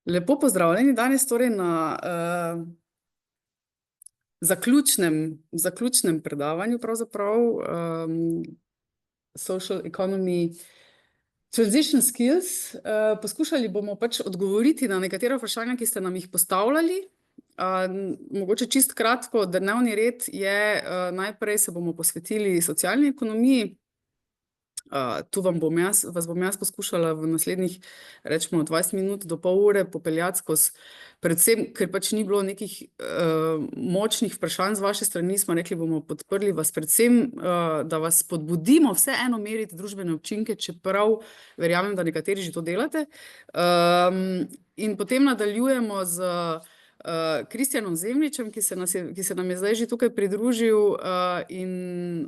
Lepo pozdravljeni danes torej na zaključnem predavanju pravzaprav Social Economy Transition Skills. Poskušali bomo pač odgovoriti na nekatera vprašanja, ki ste nam jih postavljali. Mogoče čist kratko, dnevni red je, najprej se bomo posvetili socialni ekonomiji. Tu vas bom jaz poskušala v naslednjih, rečemo, 20 minut do pol ure popeljati skozi, predvsem, ker pač ni bilo nekih močnih vprašanj z vaše strani, smo rekli, bomo podprli vas predvsem, da vas spodbudimo vseeno meriti družbene učinke, čeprav verjamem, da nekateri že to delate. In potem nadaljujemo z Kristjanom Zemljičem, ki se nam je zdaj že tukaj pridružil, in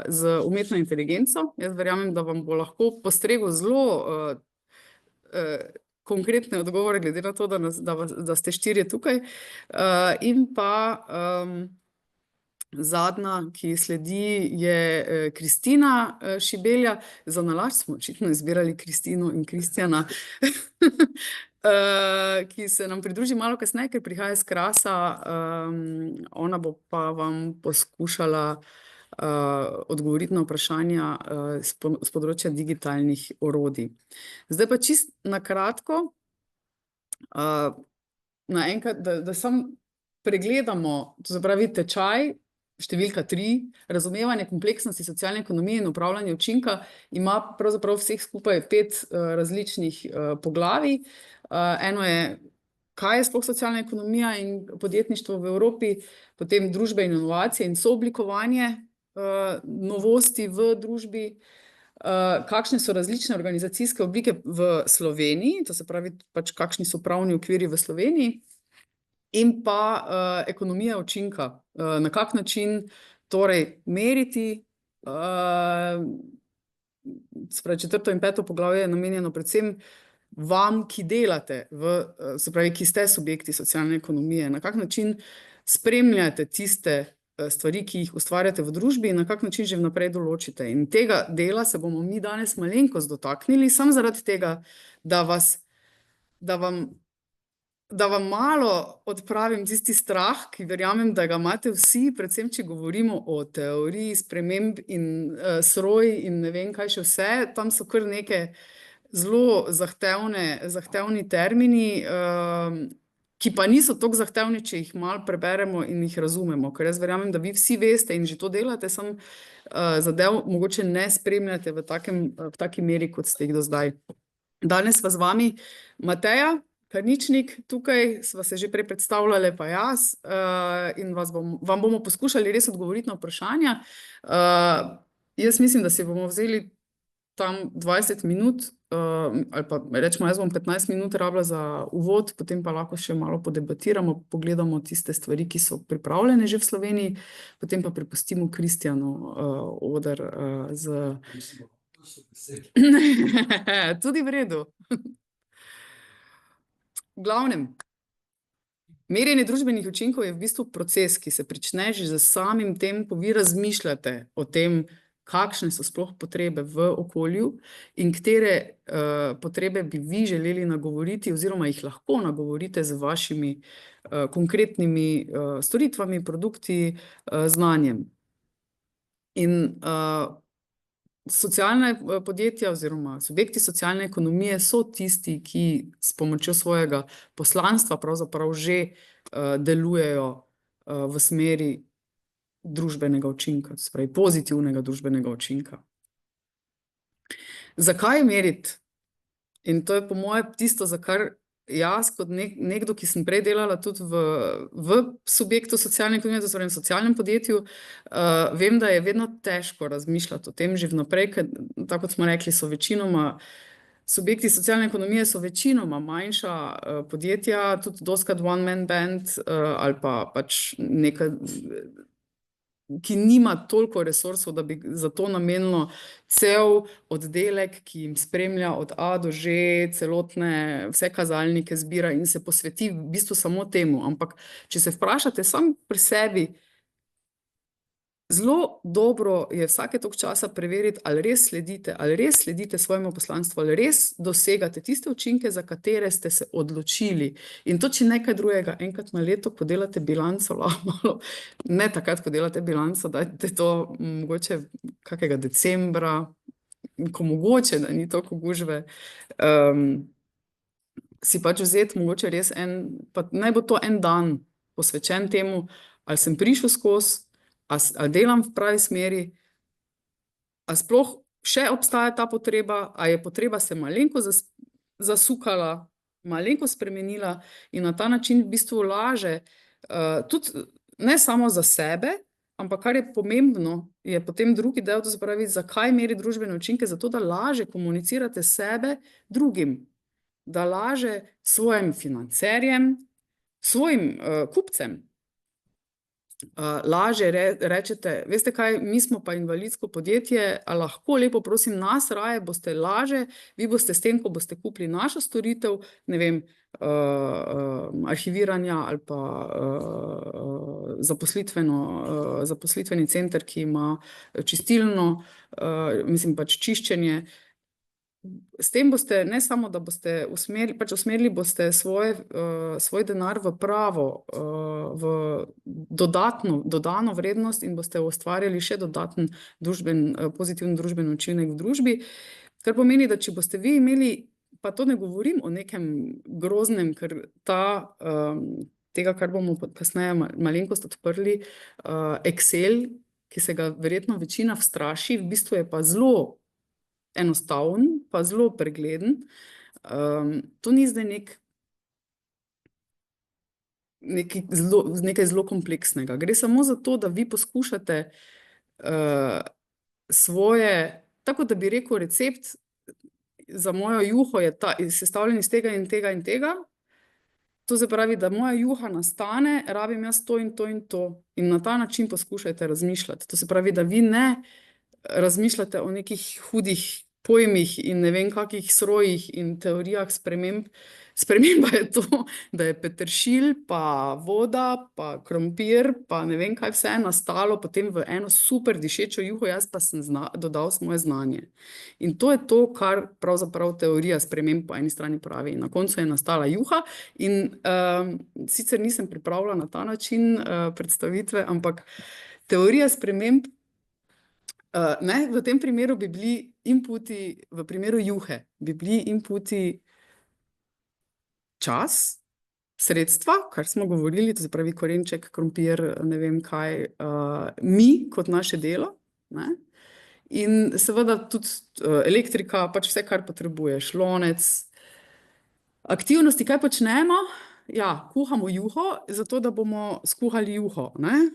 z umetno inteligenco. Jaz verjamem, da vam bo lahko postregel zelo konkretne odgovore, glede na to, da ste štirje tukaj. In pa zadnja, ki sledi, je Kristina Šibelja. Za nalašč smo očitno izbirali Kristino in Kristjana, ki se nam pridruži malo kasneje, ker prihaja iz Krasa. Ona bo pa vam poskušala odgovoriti na vprašanja s področja digitalnih orodij. Zdaj pa čist na kratko, naenkrat, da samo pregledamo, to se pravi tečaj, številka 3, razumevanje kompleksnosti socialne ekonomije in upravljanje učinka, ima pravzaprav vseh skupaj 5 različnih poglavij. Eno je, kaj je sploh socialna ekonomija in podjetništvo v Evropi, potem družbe in inovacije in sooblikovanje novosti v družbi, kakšne so različne organizacijske oblike v Sloveniji, to se pravi, pač kakšni so pravni okviri v Sloveniji, in pa ekonomija učinka, na kak način torej meriti. Se pravi, 4. in 5. poglavje je namenjeno predvsem vam, ki delate, se pravi, ki ste subjekti socialne ekonomije, na kak način spremljate tiste stvari, ki jih ustvarjate v družbi in na kak način že vnaprej določite. In tega dela se bomo mi danes malenkost dotaknili, samo zaradi tega, da vam malo odpravim tisti strah, ki verjamem, da ga imate vsi, predvsem, če govorimo o teoriji sprememb in SROI in ne vem kaj še vse. Tam so kar neke zelo zahtevni termini, ki pa niso toliko zahtevni, če jih malo preberemo in jih razumemo, ker jaz verjamem, da vi vsi veste in že to delate, samo zadev mogoče ne spremljate v taki meri, kot ste jih do zdaj. Danes pa z vami Mateja Karničnik, tukaj sva se že prej predstavljale, pa jaz, in vam bomo poskušali res odgovoriti na vprašanja. Jaz mislim, da si bomo vzeli tam 20 minut, ali pa rečemo, jaz bom 15 minut rabila za uvod, potem pa lahko še malo podebatiramo, pogledamo tiste stvari, ki so pripravljene že v Sloveniji, potem pa prepustimo Kristjanu oder z... Tudi v redu. V glavnem, merjenje družbenih učinkov je v bistvu proces, ki se prične že z samim tem, ko vi razmišljate o tem, kakšne so sploh potrebe v okolju in katere potrebe bi vi želeli nagovoriti oziroma jih lahko nagovorite z vašimi konkretnimi storitvami, produkti, znanjem. In socialne podjetja oziroma subjekti socialne ekonomije so tisti, ki s pomočjo svojega poslanstva pravzaprav že delujejo v smeri družbenega učinka, se pravi pozitivnega družbenega učinka. Zakaj meriti? In to je po moje tisto, za kar jaz kot nekdo, ki sem prej delala tudi v subjektu socialne ekonomije, to se pravi v socialnem podjetju, vem, da je vedno težko razmišljati o tem že vnaprej, ker tako kot smo rekli, so večinoma subjekti socialne ekonomije so večinoma manjša podjetja, tudi dostikrat one man band, ali pa pač neka, ki nima toliko resursov, da bi za to namenilo cel oddelek, ki jim spremlja od A do Ž, celotne, vse kazalnike zbira in se posveti v bistvu samo temu. Ampak, če se vprašate sam pri sebi, zelo dobro je vsake toliko časa preveriti, ali res sledite svojemu poslanstvu, ali res dosegate tiste učinke, za katere ste se odločili. In to, če nekaj drugega, enkrat na leto, ko delate bilanco, lahko malo, ne takrat, ko delate bilanco, dajte to mogoče kakega decembra, ko mogoče, da ni toliko gužve, si pač vzeti mogoče res pa naj bo to en dan posvečen temu, ali sem prišel skozi, ali delam v pravi smeri, ali sploh še obstaja ta potreba, ali je potreba se malenko zasukala, malenko spremenila in na ta način v bistvu laže, tudi ne samo za sebe, ampak kar je pomembno, je potem drugi del, to se pravi, zakaj meri družbene učinke, zato da laže komunicirate sebe drugim, da laže svojim financerjem, svojim kupcem. Laže rečete, veste kaj, mi smo pa invalidsko podjetje, a lahko lepo prosim nas raje boste laže, vi boste s tem, ko boste kupili našo storitev, ne vem, arhiviranja ali pa zaposlitveni center, ki ima čistilno, mislim pač čiščenje. S tem boste, ne samo, da boste usmerili boste svoj denar v pravo, v dodano vrednost in boste ustvarjali še dodaten pozitiven družben učinek v družbi, kar pomeni, da če boste vi imeli, pa to ne govorim o nekem groznem, ker tega, kar bomo kasneje malenkost odprli, Excel, ki se ga verjetno večina vstraši, v bistvu je pa zelo enostaven, pa zelo pregleden. To ni zdaj nekaj zelo kompleksnega. Gre samo za to, da vi poskušate svoje, tako da bi rekel, recept za mojo juho je sestavljen iz tega in tega in tega. To se pravi, da moja juha nastane, rabim jaz to in to in to. In na ta način poskušajte razmišljati. To se pravi, da vi ne razmišljate o nekih hudih pojmih in ne vem kakih srojih in teorijah sprememb. Sprememba je to, da je peteršilj, pa voda, pa krompir, pa ne vem kaj vse je nastalo potem v eno super dišečo juho, jaz pa sem dodal svoje znanje. In to je to, kar pravzaprav teorija sprememb po eni strani pravi. In na koncu je nastala juha in sicer nisem pripravila na ta način predstavitve, ampak teorija sprememb, v tem primeru bi bili inputi, v primeru juhe, bi bili inputi čas, sredstva, kar smo govorili, to se pravi korenček, krompir, ne vem kaj, mi kot naše delo, ne? In seveda tudi elektrika, pač vse, kar potrebuješ, lonec, aktivnosti, kaj počnemo? Ja, kuhamo juho, zato da bomo skuhali juho, ne?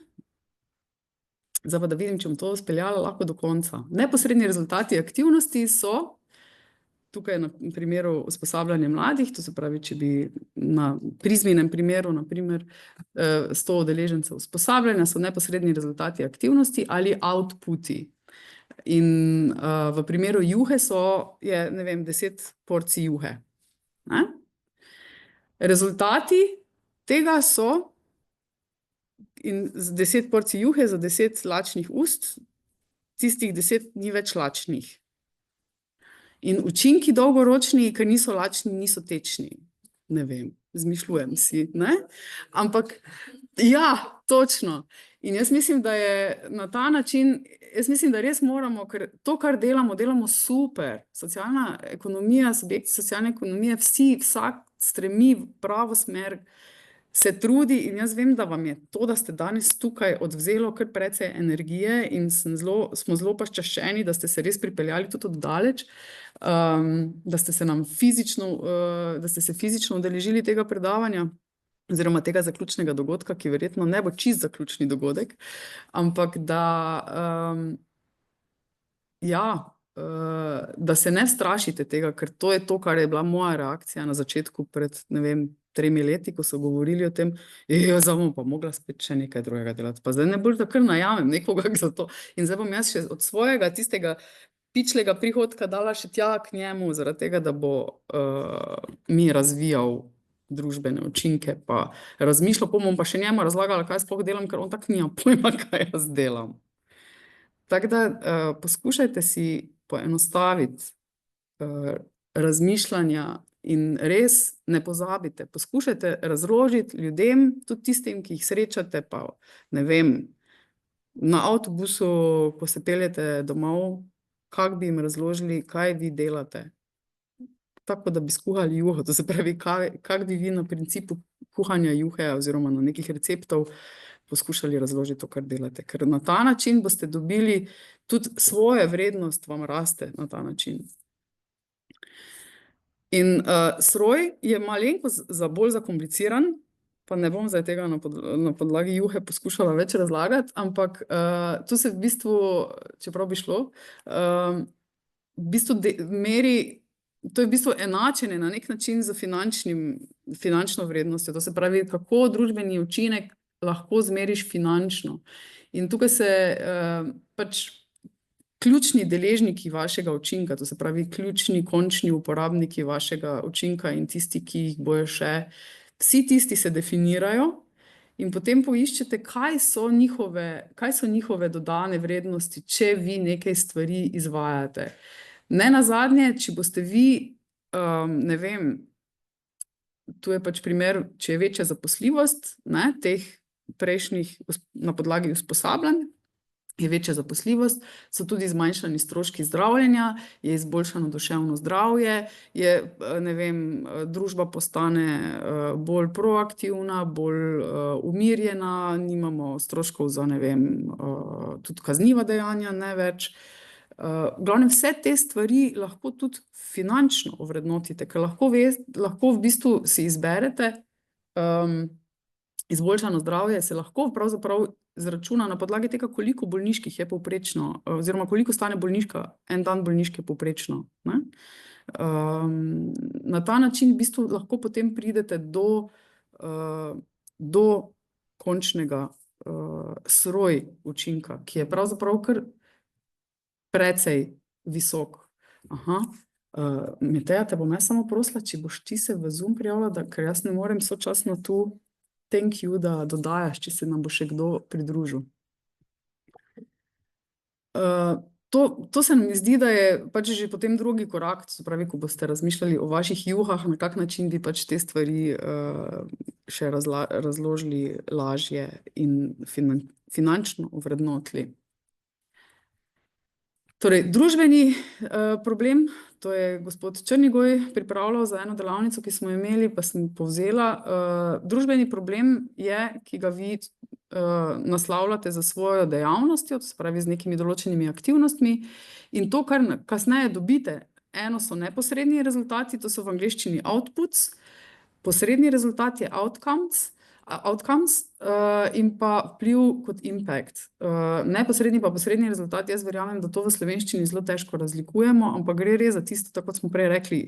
Zdaj pa da vidim, če bom to speljala lahko do konca. Neposredni rezultati aktivnosti so, tukaj na primeru usposabljanja mladih, to se pravi, če bi na Prizminem primeru, na primer 100 udeležencev usposabljanja, so neposredni rezultati aktivnosti ali outputi. In v primeru juhe je, ne vem, 10 porcij juhe. Ne? Rezultati tega so in 10 porcij juhe za 10 lačnih ust, tistih 10 ni več lačnih. In učinki dolgoročni, ker niso lačni, niso tečni. Ne vem, izmišljujem si, ne? Ampak, ja, točno. In jaz mislim, da je na ta način, jaz mislim, da res moramo, ker to, kar delamo, delamo super. Socialna ekonomija, subjekti socialne ekonomije, vsak stremi v pravo smer, se trudi in jaz vem, da vam je to, da ste danes tukaj odvzelo kar precej energije in smo zelo počaščeni, da ste se res pripeljali tudi od daleč, da ste se fizično udeležili tega predavanja oziroma tega zaključnega dogodka, ki verjetno ne bo čisto zaključni dogodek, ampak da se ne strašite tega, ker to je to, kar je bila moja reakcija na začetku pred, ne vem, 3 leti, ko so govorili o tem, zdaj bom pa mogla spet še nekaj drugega delati, pa zdaj ne bolj, da kar najamem nekoga za to. In zdaj bom jaz še od svojega tistega pičlega prihodka dala še tja k njemu, zaradi tega, da bo mi razvijal družbene učinke, pa razmišljal, bom pa še njemu razlagala, kaj sploh delam, ker on tako nima pojma, kaj jaz delam. Tako da poskušajte si poenostaviti razmišljanja in res ne pozabite. Poskušajte razložiti ljudem, tudi tistim, ki jih srečate, pa ne vem, na avtobusu, ko se peljete domov, kako bi jim razložili, kaj vi delate. Tako da bi skuhali juho, to se pravi, kako bi vi na principu kuhanja juhe oziroma na nekih receptov poskušali razložiti to, kar delate. Ker na ta način boste dobili tudi svojo vrednost, vam raste na ta način. In sroj je malenkost bolj zakompliciran, pa ne bom zdaj tega na podlagi juhe poskušala več razlagati, ampak tu se v bistvu, čeprav bi šlo, v bistvu meri, to je v bistvu enačenje na nek način z finančno vrednostjo. To se pravi, kako družbeni učinek lahko zmeriš finančno. In tukaj se pač ključni deležniki vašega učinka, to se pravi ključni končni uporabniki vašega učinka in tisti, ki jih bojo še, vsi tisti se definirajo in potem poiščete, kaj so njihove dodane vrednosti, če vi nekaj stvari izvajate. Ne nazadnje, če boste vi, ne vem, tu je pač primer, če je večja zaposljivost, ne, teh prejšnjih na podlagi usposabljanj, je večja zaposljivost, so tudi zmanjšani stroški zdravljenja, je izboljšano duševno zdravje, je, ne vem, družba postane bolj proaktivna, bolj umirjena, nimamo stroškov za, ne vem, tudi kazniva dejanja, ne več. V glavnem, vse te stvari lahko tudi finančno ovrednotite, ker lahko v bistvu si izberete izboljšano zdravje, se lahko pravzaprav izračuna na podlagi tega, koliko bolniških je povprečno, oziroma koliko stane bolniška, en dan bolniške povprečno, ne? Na ta način v bistvu lahko potem pridete do končnega sroj učinka, ki je pravzaprav kar precej visok. Meteja, te bom jaz samo prosila, če boš ti se v Zoom prijavila, ker jaz ne morem sočasno tu thank you, da dodajaš, če se nam bo še kdo pridružil. To se mi zdi, da je pač že potem drugi korak, se pravi, ko boste razmišljali o vaših juhah, na kak način bi pač te stvari še razložili lažje in finančno ovrednotili. Torej, družbeni problem, to je gospod Črnigoj pripravljal za eno delavnico, ki smo imeli, pa sem povzela. Družbeni problem je, ki ga vi naslavljate za svojo dejavnostjo, to se pravi z nekimi določenimi aktivnostmi, in to, kar kasneje dobite, eno so neposredni rezultati, to so v angleščini outputs, posredni rezultat je outcomes, in pa vpliv kot impact. Neposredni pa posredni rezultat, jaz verjamem, da to v slovenščini zelo težko razlikujemo, ampak gre res za tisto, tako kot smo prej rekli,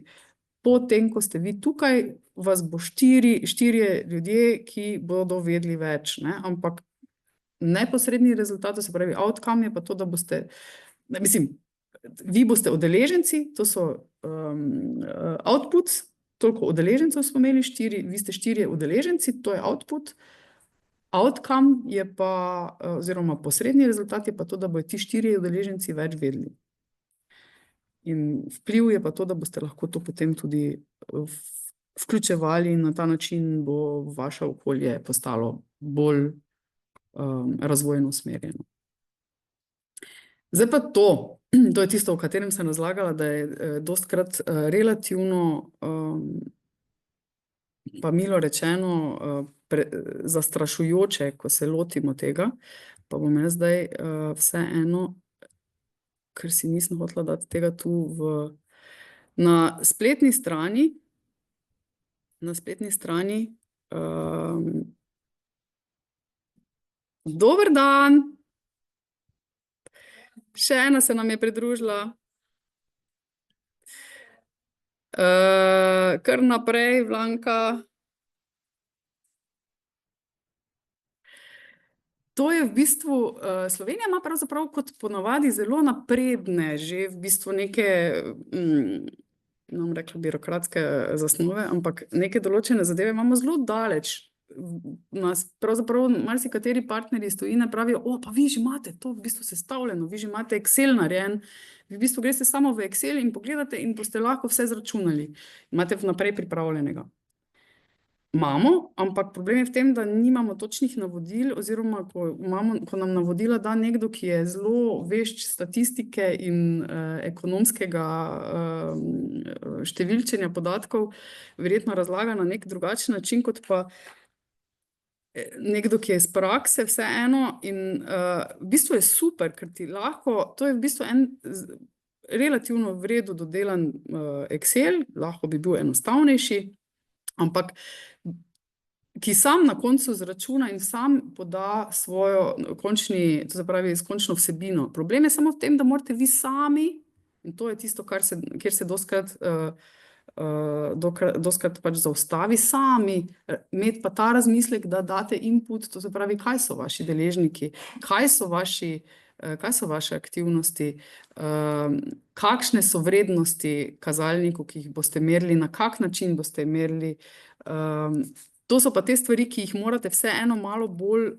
potem, ko ste vi tukaj, vas bo štirje ljudje, ki bodo vedeli več, ne? Ampak neposredni rezultat, to se pravi outcome, je pa to, da boste, mislim, vi boste udeleženci, to so outputs, toliko udeležencev smo imeli, vi ste štirje udeleženci, to je output. Outcome je pa, oziroma posredni rezultat je pa to, da bodo ti štirje udeleženci več vedeli. In vpliv je pa to, da boste lahko to potem tudi vključevali in na ta način bo vaše okolje postalo bolj razvojno usmerjeno. Zdaj pa to je tisto, o katerem sem razlagala, da je dostikrat relativno, pa milo rečeno, zastrašujoče, ko se lotimo tega, pa bom jaz zdaj vseeno, ker si nisem hotela dati tega tu na spletni strani, dober dan! Še ena se nam je pridružila. Kar naprej, Blanka. To je v bistvu, Slovenija ima pravzaprav kot ponavadi zelo napredne, že v bistvu neke, ne bom rekla birokratske zasnove, ampak neke določene zadeve imamo zelo daleč nas pravzaprav marsikateri partnerji iz tujine pravijo, pa vi že imate to v bistvu sestavljeno, vi že imate Excel narejen, vi v bistvu greste samo v Excel in pogledate in boste lahko vse zračunali. Imate vnaprej pripravljenega. Imamo, ampak problem je v tem, da nimamo točnih navodil, oziroma ko nam navodila da nekdo, ki je zelo vešč statistike in ekonomskega številčenja podatkov, verjetno razlaga na nek drugačen način, kot pa nekdo, ki je iz prakse vseeno. In v bistvu je super, ker ti lahko, to je v bistvu en relativno v redu dodelan Excel, lahko bi bil enostavnejši, ampak ki sam na koncu zračuna in sam poda svojo končni, to se pravi, končno vsebino. Problem je samo v tem, da morate vi sami, in to je tisto, kjer se dostikrat pač zaustavi, sami imeti pa ta razmislek, da date input, to se pravi, kaj so vaši deležniki, kaj so vaše aktivnosti, kakšne so vrednosti kazalnikov, ki jih boste merili, na kak način boste merili. To so pa te stvari, ki jih morate vseeno malo bolj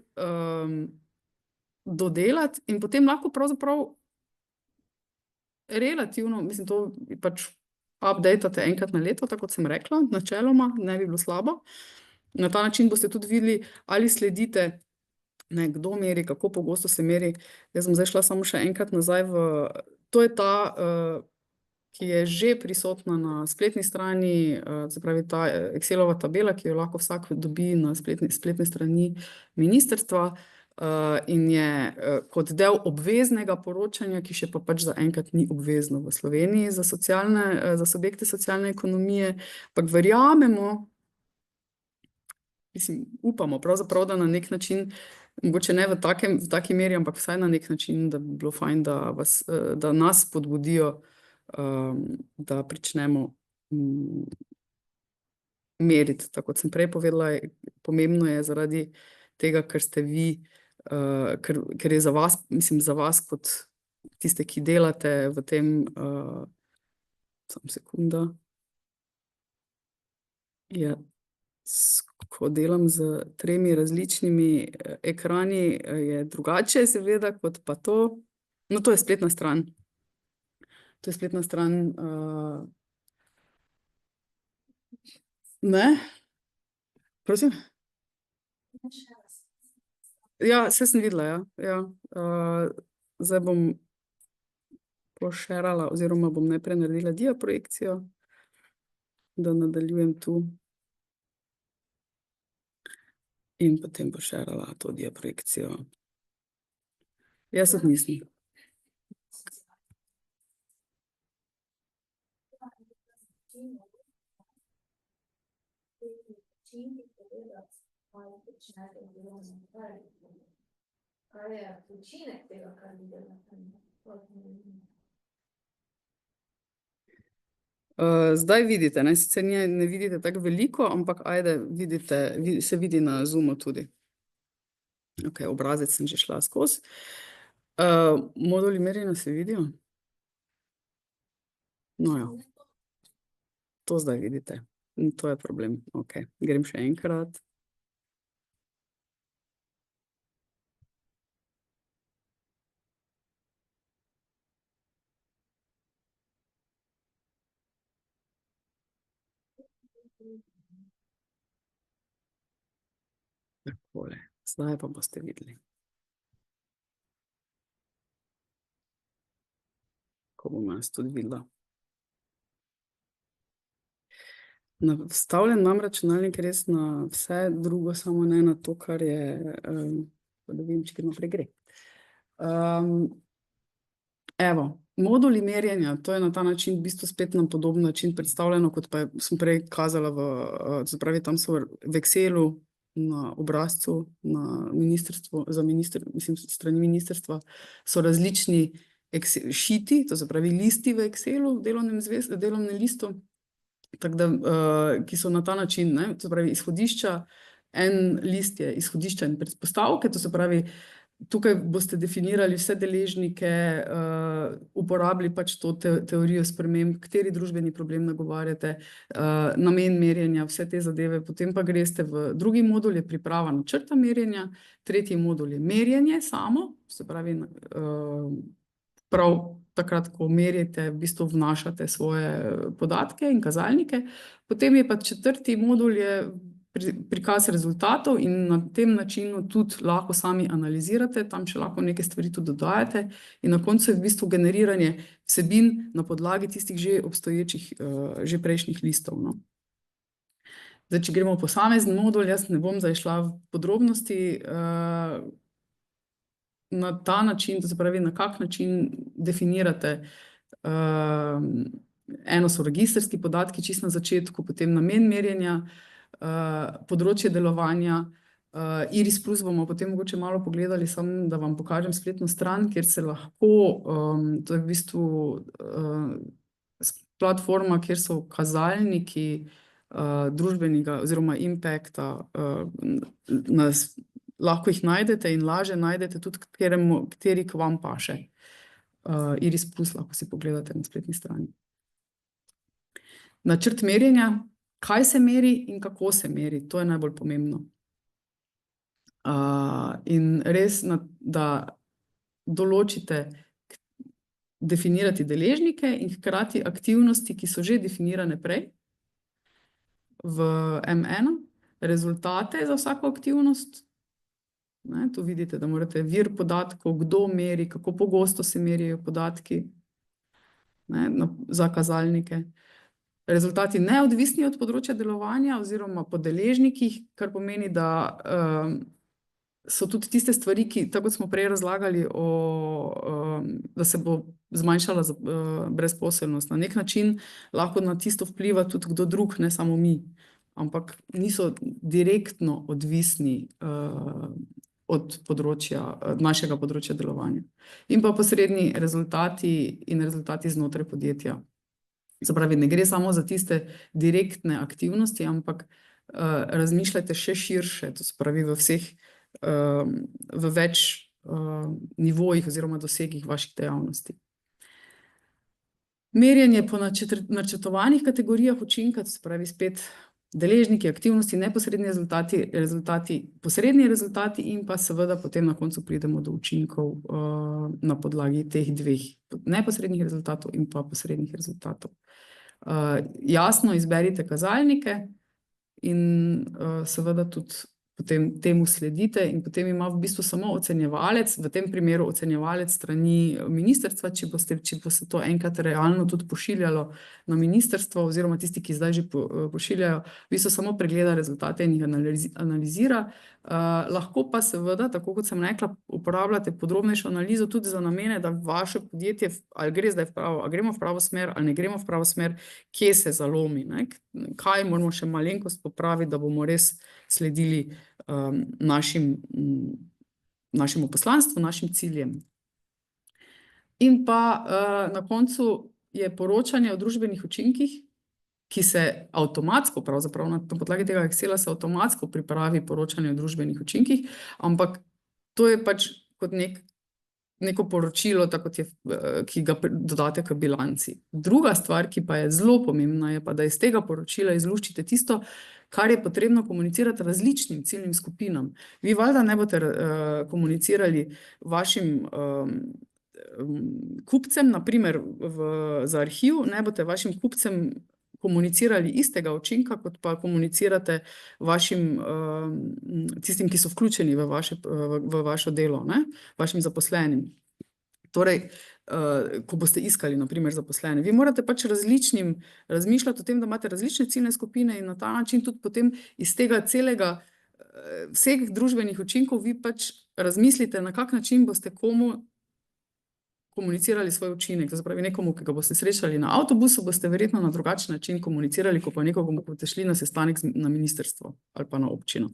dodelati in potem lahko pravzaprav relativno, mislim, to pač updatate enkrat na leto, tako kot sem rekla, načeloma, ne bi bilo slabo. Na ta način boste tudi videli, ali sledite, kdo meri, kako pogosto se meri. Jaz sem zdaj šla samo še enkrat nazaj to je ta, ki je že prisotna na spletni strani, se pravi ta Excelova tabela, ki jo lahko vsak dobi na spletni strani ministrstva, in je kot del obveznega poročanja, ki še pa pač zaenkrat ni obvezno v Sloveniji za subjekte socialne ekonomije, ampak verjamemo, mislim, upamo pravzaprav, da na nek način, mogoče ne v taki meri, ampak vsaj na nek način, da bi bilo fajn, da nas spodbudijo, da pričnemo meriti. Tako kot sem prej povedala, pomembno je zaradi tega, ker ste vi, ker je za vas, mislim, za vas kot tiste, ki delate v tem, samo sekunda, ko delam z 3 različnimi ekrani, je drugače seveda, kot pa to. No, to je spletna stran. To je spletna stran, ne? Prosim? Ja, saj sem videla, ja. Zdaj bom pošerala, oziroma bom najprej naredila diaprojekcijo, da nadaljujem tu. In potem pošerala to diaprojekcijo. Jaz tudi nisem. Kaj je učinek tega, kar delate? Zdaj vidite, ne, sicer ne vidite tako veliko, ampak ajde, vidite, se vidi na Zoomu tudi. Ok, obrazec sem že šla skozi. Moduli merjenja se vidijo? No ja. To zdaj vidite. In to je problem. Ok, grem še enkrat. Takole, zdaj pa boste videli. Ko bom jaz tudi videla. Nastavljen imam računalnik res na vse drugo, samo ne na to, kar je, da vidim, če naprej gre. Evo, moduli merjenja, to je na ta način, v bistvu spet na podoben način predstavljeno, kot pa sem prej kazala se pravi, tam so v Excelu, na obrazcu, na ministrstvu, mislim, strani ministrstva, so različni šiti, to se pravi listi v Excelu, delovnem listu, tako da, ki so na ta način, ne, to se pravi izhodišča, en list je izhodišča in predpostavke, to se pravi, tukaj boste definirali vse deležnike, uporabili pač to teorijo sprememb, kateri družbeni problem nagovarjate, namen merjenja, vse te zadeve. Potem pa greste v drugi modul, je priprava načrta merjenja, tretji modul je merjenje samo, se pravi, prav takrat, ko merite, v bistvu vnašate svoje podatke in kazalnike. Potem je pa četrti modul je prikaz rezultatov in na tem načinu tudi lahko sami analizirate, tam še lahko neke stvari tudi dodajate in na koncu je v bistvu generiranje vsebin na podlagi tistih že obstoječih, že prejšnjih listov, no. Zdaj, če gremo v posamezen modul, jaz ne bom zdaj šla v podrobnosti, na ta način, to se pravi, na kak način definirate, eno so registrski podatki čisto na začetku, potem namen merjenja, področje delovanja, Iris Plus bomo potem mogoče malo pogledali, samo da vam pokažem spletno stran, kjer se lahko, to je v bistvu platforma, kjer so kazalniki družbenega oziroma impacta, lahko jih najdete in lažje najdete tudi kateri k vam paše. Iris Plus lahko si pogledate na spletni strani. Načrt merjenja. Kaj se meri in kako se meri, to je najbolj pomembno. In res, da določite, definirati deležnike in hkrati aktivnosti, ki so že definirane prej v M1, rezultate za vsako aktivnost. Ne, tu vidite, da morate vir podatkov, kdo meri, kako pogosto se merijo podatki, ne, za kazalnike. Rezultati neodvisni od področja delovanja oziroma po deležnikih, kar pomeni, da so tudi tiste stvari, ki, tako kot smo prej razlagali, da se bo zmanjšala brezposelnost. Na nek način lahko na tisto vpliva tudi kdo drug, ne samo mi, ampak niso direktno odvisni od našega področja delovanja. In pa posredni rezultati in rezultati znotraj podjetja. Se pravi, ne gre samo za tiste direktne aktivnosti, ampak razmišljajte še širše, to se pravi v vseh, v več nivojih oziroma dosegih vaših dejavnosti. Merjenje po načrtovanih kategorijah učinka, to se pravi spet deležniki, aktivnosti, neposredni rezultati, posredni rezultati in pa seveda potem na koncu pridemo do učinkov na podlagi teh dveh neposrednih rezultatov in pa posrednih rezultatov. Jasno izberite kazalnike in seveda tudi potem temu sledite in potem ima v bistvu samo ocenjevalec, v tem primeru ocenjevalec strani ministrstva, če bo se to enkrat realno tudi pošiljalo na ministrstvo oziroma tisti, ki zdaj že pošiljajo, v bistvu samo pregleda rezultate in jih analizira. Lahko pa seveda, tako kot sem rekla, uporabljate podrobnejšo analizo tudi za namene, da vaše podjetje, ali gre zdaj ali gremo v pravo smer ali ne gremo v pravo smer, kje se zalomi, ne? Kaj moramo še malenkost popraviti, da bomo res sledili našemu poslanstvu, našim ciljem. In pa na koncu je poročanje o družbenih učinkih, ki se avtomatsko, pravzaprav na podlagi tega Excela se avtomatsko pripravi poročanje o družbenih učinkih, ampak to je pač kot neko poročilo, tako kot je, ki ga dodate k bilanci. Druga stvar, ki pa je zelo pomembna, je pa, da iz tega poročila izluščite tisto, kar je potrebno komunicirati različnim ciljnim skupinam. Vi valjda ne boste komunicirali vašim kupcem, na primer za arhiv, ne boste vašim kupcem komunicirali istega učinka, kot pa komunicirate vašim, tistim, ki so vključeni v vašo delo, ne, vašim zaposlenim. Torej, ko boste iskali, na primer, zaposlene. Vi morate pač razmišljati o tem, da imate različne ciljne skupine in na ta način tudi potem iz tega celega, vseh družbenih učinkov vi pač razmislite, na kak način boste komu komunicirali svoj učinek. To se pravi, nekomu, ki ga boste srečali na avtobusu, boste verjetno na drugačen način komunicirali, ko pa nekomu boste šli na sestanek na ministrstvo ali pa na občino.